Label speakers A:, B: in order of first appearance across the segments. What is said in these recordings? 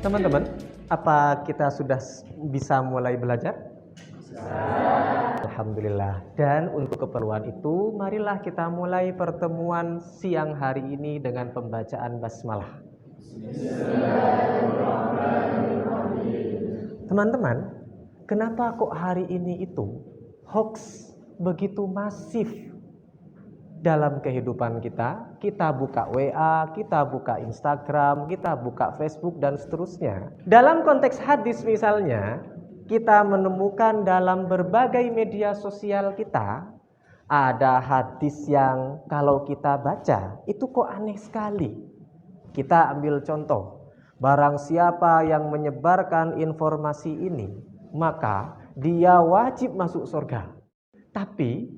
A: Teman-teman, apa kita sudah bisa mulai belajar? Alhamdulillah. Dan untuk keperluan itu, marilah kita mulai pertemuan siang hari ini dengan pembacaan basmalah. Teman-teman, kenapa kok hari ini itu hoax begitu masif dalam kehidupan kita? Kita buka WA, kita buka Instagram, kita buka Facebook dan seterusnya. Dalam konteks hadis misalnya, kita menemukan dalam berbagai media sosial kita ada hadis yang kalau kita baca itu kok aneh sekali. Kita ambil contoh, barang siapa yang menyebarkan informasi ini, maka dia wajib masuk surga. Tapi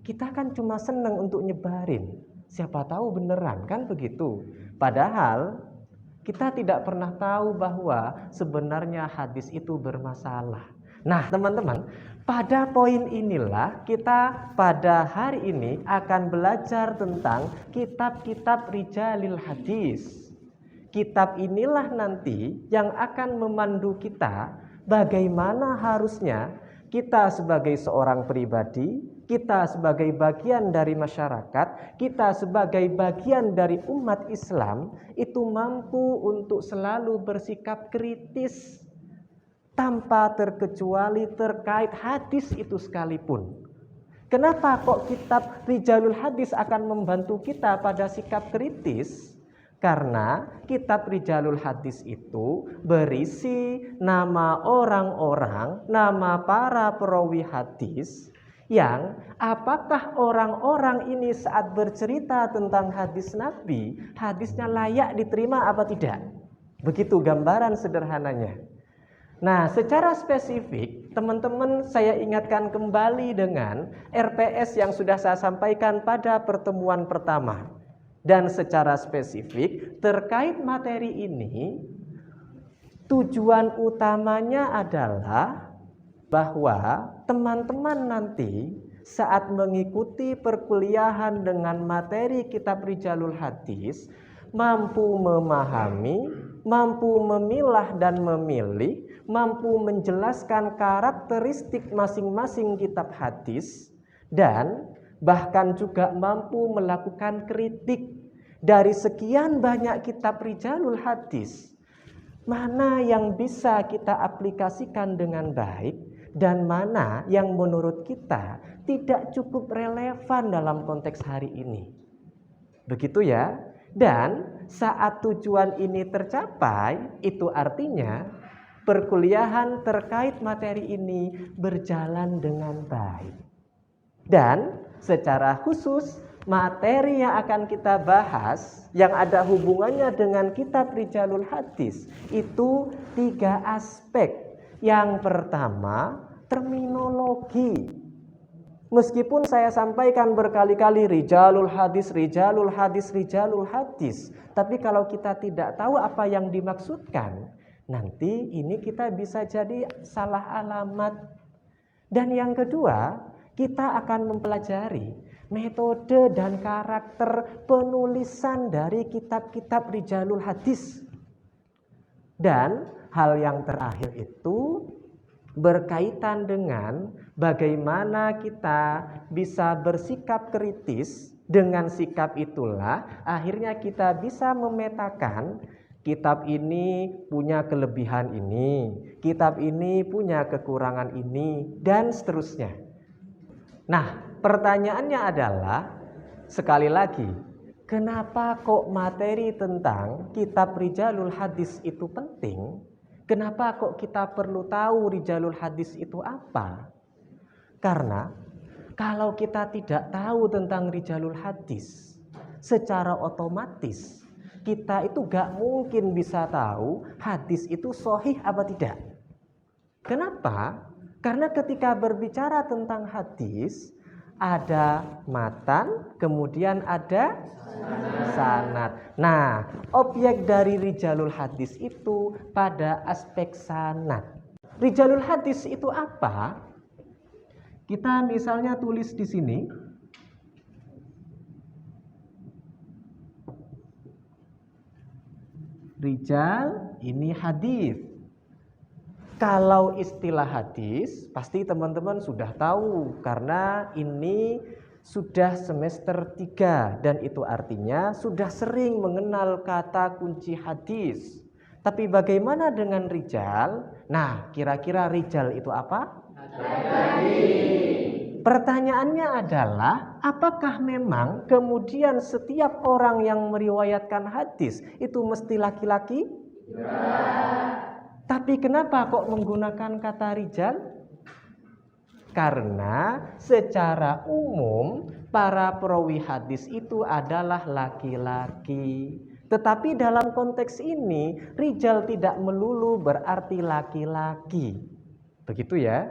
A: kita kan cuma seneng untuk nyebarin, siapa tahu beneran, kan begitu. Padahal kita tidak pernah tahu bahwa sebenarnya hadis itu bermasalah. Nah teman-teman, pada poin inilah kita pada hari ini akan belajar tentang kitab-kitab rijalil hadis. Kitab inilah nanti yang akan memandu kita bagaimana harusnya kita sebagai seorang pribadi, kita sebagai bagian dari masyarakat, kita sebagai bagian dari umat Islam itu mampu untuk selalu bersikap kritis tanpa terkecuali terkait hadis itu sekalipun. Kenapa kok kitab Rijalul Hadis akan membantu kita pada sikap kritis? Karena kitab Rijalul Hadis itu berisi nama orang-orang, nama para perawi hadis yang apakah orang-orang ini saat bercerita tentang hadis Nabi, hadisnya layak diterima apa tidak? Begitu gambaran sederhananya. Nah, secara spesifik, teman-teman saya ingatkan kembali dengan RPS yang sudah saya sampaikan pada pertemuan pertama. Dan secara spesifik, terkait materi ini, tujuan utamanya adalah bahwa teman-teman nanti saat mengikuti perkuliahan dengan materi kitab Rijalul Hadis, mampu memahami, mampu memilah dan memilih, mampu menjelaskan karakteristik masing-masing kitab hadis, dan bahkan juga mampu melakukan kritik dari sekian banyak kitab Rijalul Hadis. Mana yang bisa kita aplikasikan dengan baik dan mana yang menurut kita tidak cukup relevan dalam konteks hari ini. Begitu ya. Dan saat tujuan ini tercapai, itu artinya perkuliahan terkait materi ini berjalan dengan baik. Dan secara khusus materi yang akan kita bahas yang ada hubungannya dengan kitab Rijalul Hadis itu 3 aspek. Yang pertama, terminologi. Meskipun saya sampaikan berkali-kali Rijalul Hadis, Rijalul Hadis, Rijalul Hadis, tapi kalau kita tidak tahu apa yang dimaksudkan, nanti ini kita bisa jadi salah alamat. Dan yang kedua, kita akan mempelajari metode dan karakter penulisan dari kitab-kitab Rijalul Hadis. Dan hal yang terakhir itu berkaitan dengan bagaimana kita bisa bersikap kritis. Dengan sikap itulah akhirnya kita bisa memetakan kitab ini punya kelebihan ini, kitab ini punya kekurangan ini, dan seterusnya. Nah, pertanyaannya adalah, sekali lagi, kenapa kok materi tentang kitab Rijalul Hadis itu penting? Kenapa kok kita perlu tahu Rijalul Hadis itu apa? Karena kalau kita tidak tahu tentang Rijalul Hadis, secara otomatis kita itu gak mungkin bisa tahu hadis itu sahih apa tidak. Kenapa? Karena ketika berbicara tentang hadis, ada matan, kemudian ada sanad. Nah, objek dari Rijalul Hadis itu pada aspek sanad. Rijalul Hadis itu apa? Kita misalnya tulis di sini. rijal, ini hadis. Kalau istilah hadis pasti teman-teman sudah tahu karena ini sudah semester 3 dan itu artinya sudah sering mengenal kata kunci hadis. Tapi bagaimana dengan rijal? Nah, kira-kira rijal itu apa? Pertanyaannya adalah, apakah memang kemudian setiap orang yang meriwayatkan hadis itu mesti laki-laki? Tapi kenapa kok menggunakan kata rijal? Karena secara umum para perawi hadis itu adalah laki-laki. Tetapi dalam konteks ini, rijal tidak melulu berarti laki-laki. Begitu ya?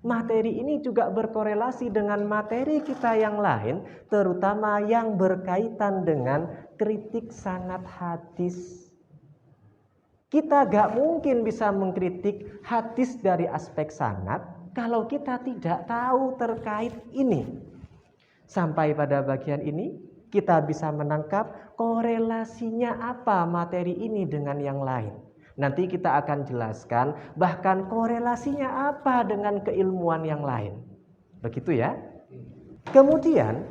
A: Materi ini juga berkorelasi dengan materi kita yang lain, terutama yang berkaitan dengan kritik sanad hadis. Kita gak mungkin bisa mengkritik hadis dari aspek sanad kalau kita tidak tahu terkait ini. Sampai pada bagian ini, kita bisa menangkap korelasinya apa materi ini dengan yang lain. Nanti kita akan jelaskan bahkan korelasinya apa dengan keilmuan yang lain. Begitu ya. Kemudian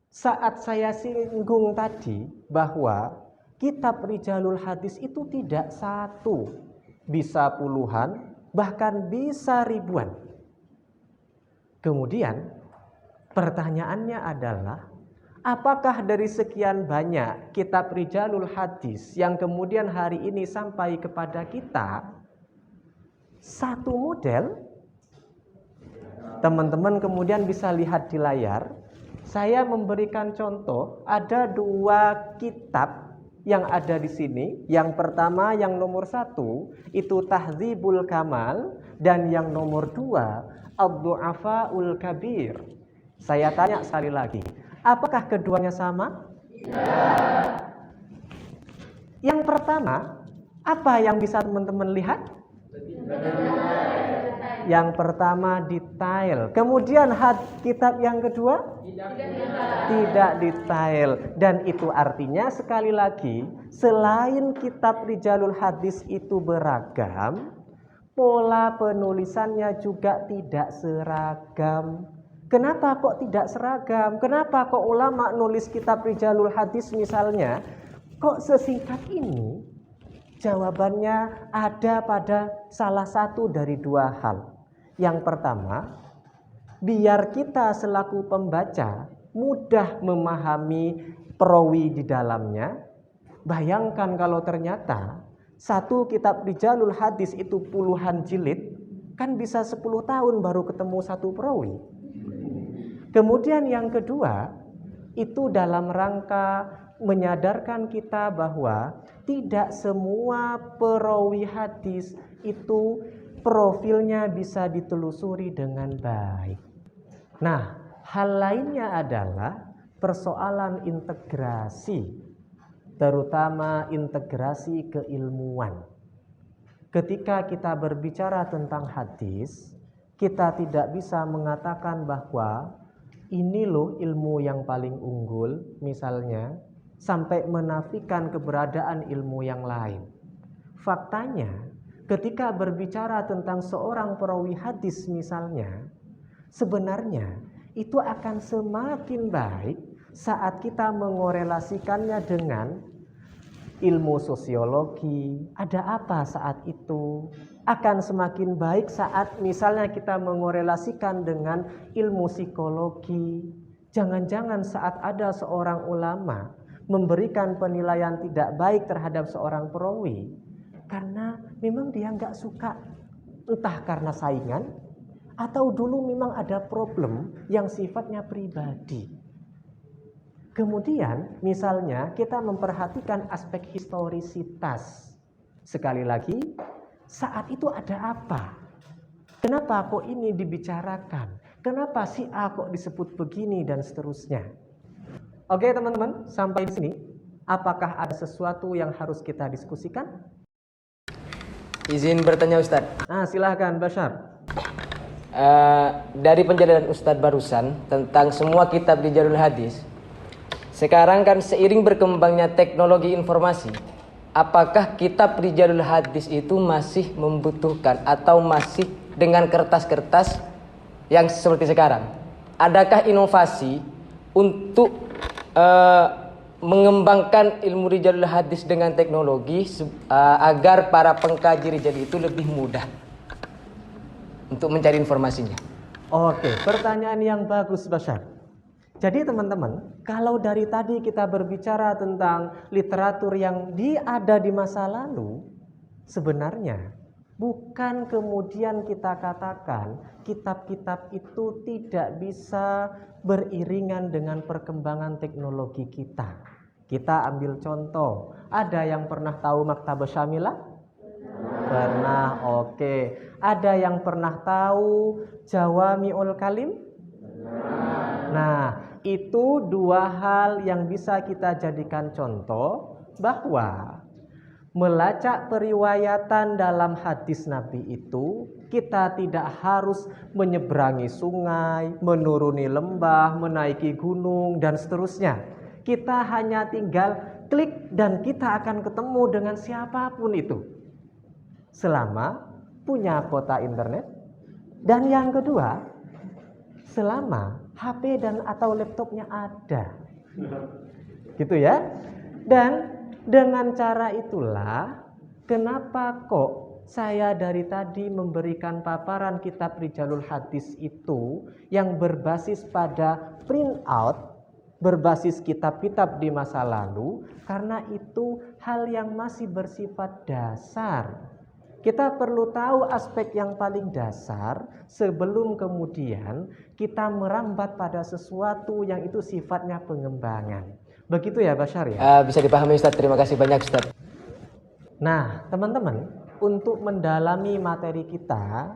A: saat saya singgung tadi bahwa kitab Rijalul Hadis itu tidak satu, bisa puluhan, bahkan bisa ribuan. Kemudian pertanyaannya adalah, apakah dari sekian banyak kitab Rijalul Hadis yang kemudian hari ini sampai kepada kita satu model? Teman-teman kemudian bisa lihat di layar. Saya memberikan contoh, ada 2 kitab yang ada di sini. Yang pertama, yang nomor 1 itu Tahdzibul Kamal, dan yang nomor 2 Ad-Du'afaul Kabir. Saya tanya sekali lagi, apakah keduanya sama? Tidak. Yang pertama, apa yang bisa teman-teman lihat? Yang pertama detail. Kemudian kitab yang kedua? Tidak detail. Dan itu artinya sekali lagi, selain kitab Rijalul Hadis itu beragam, pola penulisannya juga tidak seragam. Kenapa kok tidak seragam? Kenapa kok ulama nulis kitab Rijalul Hadis misalnya kok sesingkat ini? Jawabannya ada pada salah satu dari 2 hal. Yang pertama, biar kita selaku pembaca mudah memahami perawi di dalamnya. Bayangkan kalau ternyata satu kitab Rijalul Hadis itu puluhan jilid, kan bisa 10 tahun baru ketemu satu perawi. Kemudian yang kedua, itu dalam rangka menyadarkan kita bahwa tidak semua perawi hadis itu profilnya bisa ditelusuri dengan baik. Nah, hal lainnya adalah persoalan integrasi, terutama integrasi keilmuan. Ketika kita berbicara tentang hadis, kita tidak bisa mengatakan bahwa ini loh ilmu yang paling unggul, misalnya, sampai menafikan keberadaan ilmu yang lain. Faktanya, ketika berbicara tentang seorang perawi hadis misalnya, sebenarnya itu akan semakin baik saat kita mengorelasikannya dengan ilmu sosiologi. Ada apa saat itu? Akan semakin baik saat misalnya kita mengorelasikan dengan ilmu psikologi. Jangan-jangan saat ada seorang ulama memberikan penilaian tidak baik terhadap seorang perawi karena memang dia nggak suka, entah karena saingan atau dulu memang ada problem yang sifatnya pribadi. Kemudian misalnya kita memperhatikan aspek historisitas. Sekali lagi, saat itu ada apa? Kenapa kok ini dibicarakan? Kenapa si A kok disebut begini dan seterusnya? Oke teman-teman, sampai di sini. Apakah ada sesuatu yang harus kita diskusikan?
B: Izin bertanya Ustadz.
A: Silahkan Bashar.
B: Dari penjelasan Ustadz barusan tentang semua kitab Rijalul Hadis, sekarang kan seiring berkembangnya teknologi informasi, apakah kitab Rijalul Hadis itu masih membutuhkan atau masih dengan kertas-kertas yang seperti sekarang? Adakah inovasi untuk mengembangkan ilmu Rijalul Hadis dengan teknologi agar para pengkaji rijal itu lebih mudah untuk mencari informasinya?
A: Oke, pertanyaan yang bagus, Bashar. Jadi teman-teman, kalau dari tadi kita berbicara tentang literatur yang ada di masa lalu, sebenarnya bukan kemudian kita katakan kitab-kitab itu tidak bisa beriringan dengan perkembangan teknologi kita. Kita ambil contoh, ada yang pernah tahu Maktabah Syamilah? Pernah, oke. Ada yang pernah tahu Jawami'ul Kalim? Nah, itu dua hal yang bisa kita jadikan contoh bahwa melacak periwayatan dalam hadis Nabi itu kita tidak harus menyeberangi sungai, menuruni lembah, menaiki gunung dan seterusnya. Kita hanya tinggal klik dan kita akan ketemu dengan siapapun itu, selama punya kuota internet. Dan yang kedua, selama HP dan atau laptopnya ada, gitu ya. Dan dengan cara itulah kenapa kok saya dari tadi memberikan paparan kitab Rijalul Hadis itu yang berbasis pada print out, berbasis kitab-kitab di masa lalu, karena itu hal yang masih bersifat dasar. Kita perlu tahu aspek yang paling dasar sebelum kemudian kita merambat pada sesuatu yang itu sifatnya pengembangan. Begitu ya, Bashar ya?
B: Bisa dipahami, Ustaz. Terima kasih banyak, Ustaz.
A: Nah, teman-teman, untuk mendalami materi kita,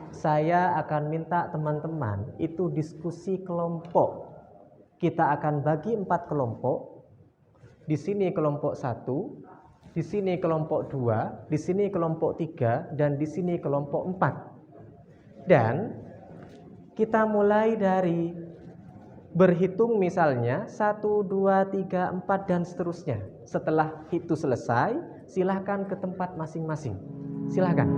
A: saya akan minta teman-teman itu diskusi kelompok. Kita akan bagi 4 kelompok. Di sini kelompok 1, di sini kelompok 2, di sini kelompok 3, dan di sini kelompok 4. Dan kita mulai dari berhitung misalnya 1, 2, 3, 4 dan seterusnya. Setelah itu selesai, silahkan ke tempat masing-masing. Silahkan.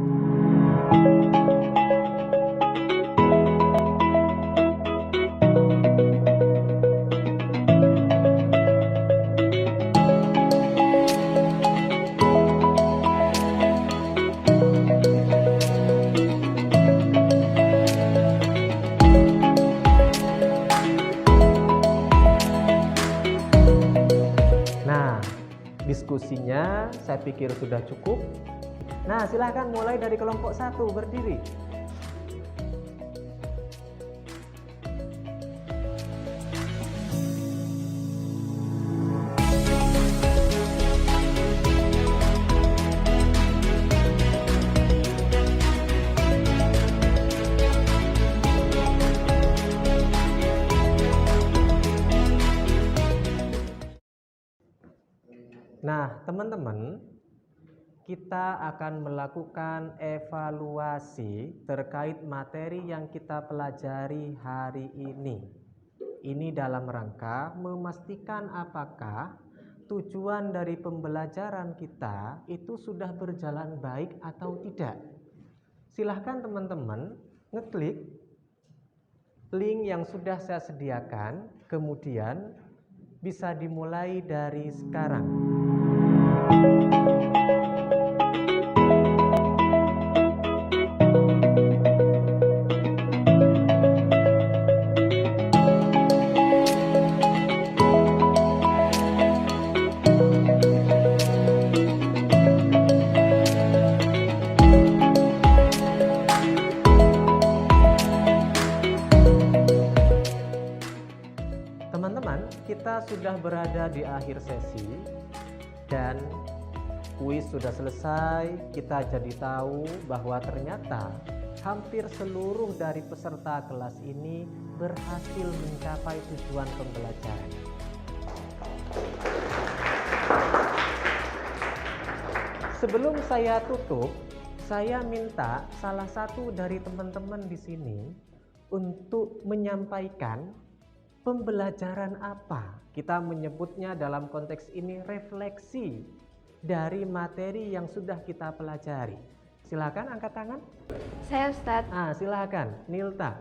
A: Diskusinya saya pikir sudah cukup. Nah, silahkan mulai dari kelompok 1 berdiri. Nah, teman-teman, kita akan melakukan evaluasi terkait materi yang kita pelajari hari ini. Ini dalam rangka memastikan apakah tujuan dari pembelajaran kita itu sudah berjalan baik atau tidak. Silahkan teman-teman ngeklik link yang sudah saya sediakan, kemudian bisa dimulai dari sekarang. Teman-teman, kita sudah berada di akhir sesi dan kuis sudah selesai. Kita jadi tahu bahwa ternyata hampir seluruh dari peserta kelas ini berhasil mencapai tujuan pembelajaran. Sebelum saya tutup, saya minta salah satu dari teman-teman di sini untuk menyampaikan pembelajaran apa. Kita menyebutnya dalam konteks ini refleksi dari materi yang sudah kita pelajari? Silakan angkat tangan.
C: Saya Ustadz.
A: Silakan Nilta.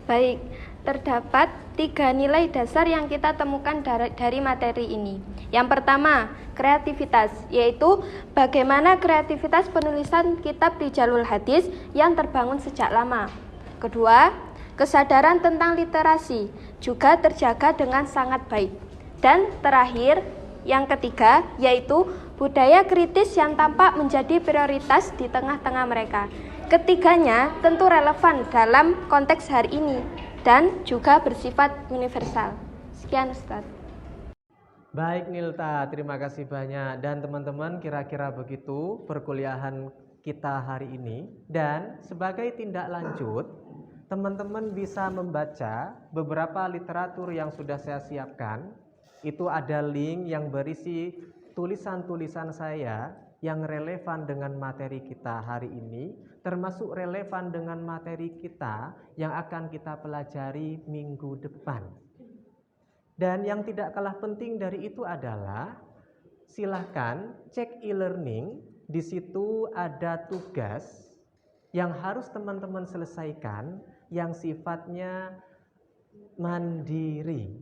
C: Baik, terdapat 3 nilai dasar yang kita temukan dari materi ini. Yang pertama, kreativitas, yaitu bagaimana kreativitas penulisan kitab Rijalul Hadis yang terbangun sejak lama. Kedua, kesadaran tentang literasi juga terjaga dengan sangat baik. Dan terakhir, yang ketiga, yaitu budaya kritis yang tampak menjadi prioritas di tengah-tengah mereka. Ketiganya tentu relevan dalam konteks hari ini dan juga bersifat universal. Sekian Ustadz.
A: Baik Nilta, terima kasih banyak. Dan teman-teman, kira-kira begitu perkuliahan kita hari ini. Dan sebagai tindak lanjut, teman-teman bisa membaca beberapa literatur yang sudah saya siapkan. Itu ada link yang berisi tulisan-tulisan saya yang relevan dengan materi kita hari ini, termasuk relevan dengan materi kita yang akan kita pelajari minggu depan. Dan yang tidak kalah penting dari itu adalah silahkan cek e-learning. Di situ ada tugas yang harus teman-teman selesaikan yang sifatnya mandiri.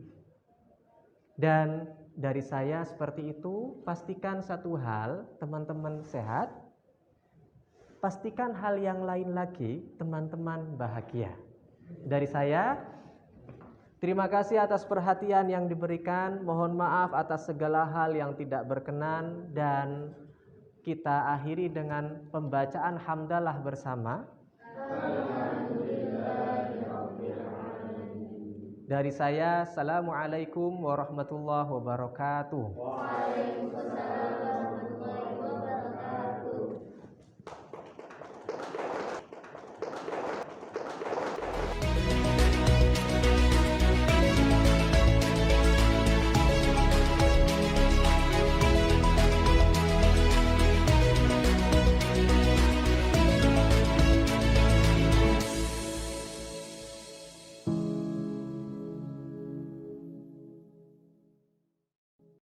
A: Dan dari saya seperti itu, pastikan satu hal, teman-teman sehat. Pastikan hal yang lain lagi, teman-teman bahagia. Dari saya, terima kasih atas perhatian yang diberikan. Mohon maaf atas segala hal yang tidak berkenan. Dan kita akhiri dengan pembacaan hamdalah bersama. Dari saya, Assalamualaikum warahmatullahi wabarakatuh. Waalaikumsalam.